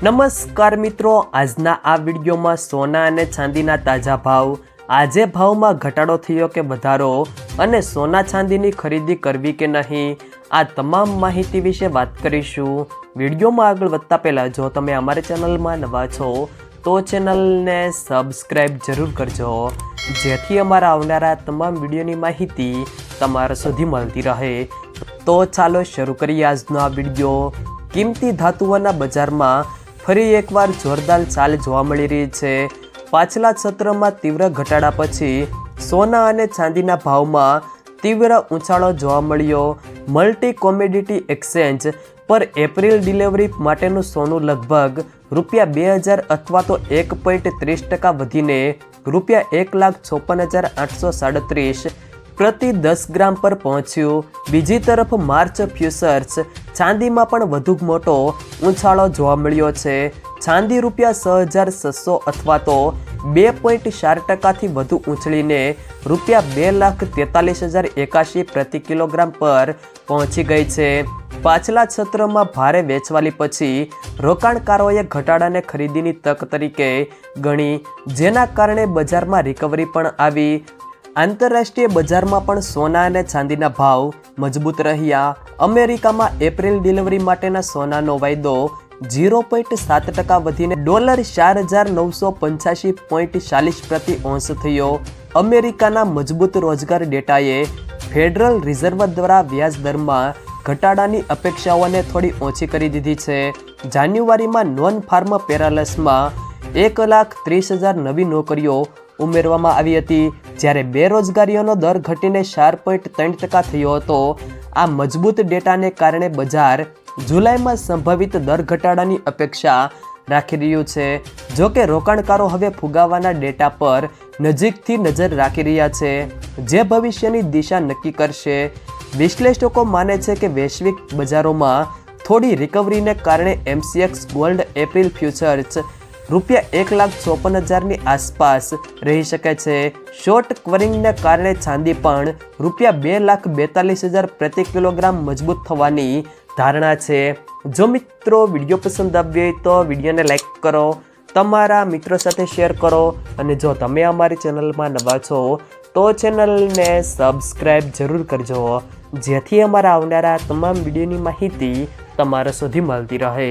નમસ્કાર મિત્રો, આજના આ વિડીયોમાં સોના અને ચાંદીના તાજા ભાવ, આજે ભાવમાં ઘટાડો થયો કે વધારો અને સોના ચાંદીની ખરીદી કરવી કે નહીં, આ તમામ માહિતી વિશે વાત કરીશું। વિડીયોમાં આગળ વધતા પહેલાં જો તમે અમારી ચેનલમાં નવા છો તો ચેનલને સબસ્ક્રાઈબ જરૂર કરજો, જેથી અમારા આવનારા તમામ વિડીયોની માહિતી તમારા સુધી મળતી રહે। તો ચાલો શરૂ કરીએ આજનો આ વિડીયો। કિંમતી ધાતુઓના બજારમાં ફરી એકવાર જોરદાર ચાલ જોવા મળી રહી છે। પાછલા સત્રમાં તીવ્ર ઘટાડા પછી સોના અને ચાંદીના ભાવમાં તીવ્ર ઉછાળો જોવા મળ્યો। મલ્ટી કોમોડિટી એક્સચેન્જ પર એપ્રિલ ડિલિવરી માટેનું સોનું લગભગ ₹2000 અથવા તો 1.30% વધીને ₹1,56,837 પ્રતિ 10 ગ્રામ પર પહોંચ્યું। બીજી તરફ માર્ચ ફ્યુચર્સ ચાંદીમાં પણ વધુ મોટો ઉછાળો જોવા મળ્યો છે। ચાંદી ₹6,600 અથવા તો 2.4%થી વધુ ઉછળીને ₹2,43,081 પ્રતિ કિલોગ્રામ પર પહોંચી ગઈ છે। પાછલા સત્રમાં ભારે વેચવાલી પછી રોકાણકારોએ ઘટાડાને ખરીદીની તક તરીકે ગણી, જેના કારણે બજારમાં રિકવરી પણ આવી। આંતરરાષ્ટ્રીય બજારમાં પણ સોના અને ચાંદીના ભાવ મજબૂત રહ્યા। અમેરિકામાં એપ્રિલ ડિલિવરી માટેના સોનાનો વાયદો 0.7% વધીને $4,985.40 પ્રતિ ઓન્સ થયો। અમેરિકાના મજબૂત રોજગાર ડેટાએ ફેડરલ રિઝર્વ દ્વારા વ્યાજ દરમાં ઘટાડાની અપેક્ષાઓને થોડી ઓછી કરી દીધી છે। જાન્યુઆરીમાં નોન ફાર્મ પેરોલમાં 1,30,000 નવી નોકરીઓ ઉમેરવામાં આવી હતી, જ્યારે બેરોજગારીનો દર ઘટીને 4.3% થયો હતો। આ મજબૂત ડેટાને કારણે બજાર જુલાઈમાં સંભવિત દર ઘટાડાની અપેક્ષા રાખી રહ્યું છે। જો કે રોકાણકારો હવે ફુગાવાના ડેટા પર નજીકથી નજર રાખી રહ્યા છે, જે ભવિષ્યની દિશા નક્કી કરશે। વિશ્લેષકો માને છે કે વૈશ્વિક બજારોમાં થોડી રિકવરીને કારણે એમસીએક્સ ગોલ્ડ એપ્રિલ ફ્યુચર્સ ₹1,54,000ની આસપાસ રહી શકે છે। શોર્ટ કવરિંગને કારણે ચાંદી પણ ₹2,42,000 પ્રતિ કિલોગ્રામ મજબૂત થવાની ધારણા છે। જો મિત્રો વિડીયો પસંદ આવ્યો હોય તો વિડીયોને લાઈક કરો, તમારા મિત્રો સાથે શેર કરો, અને જો તમે અમારી ચેનલમાં નવા છો તો ચેનલને સબસ્ક્રાઈબ જરૂર કરજો, જેથી અમારા આવનારા તમામ વિડીયોની માહિતી તમારા સુધી મળતી રહે।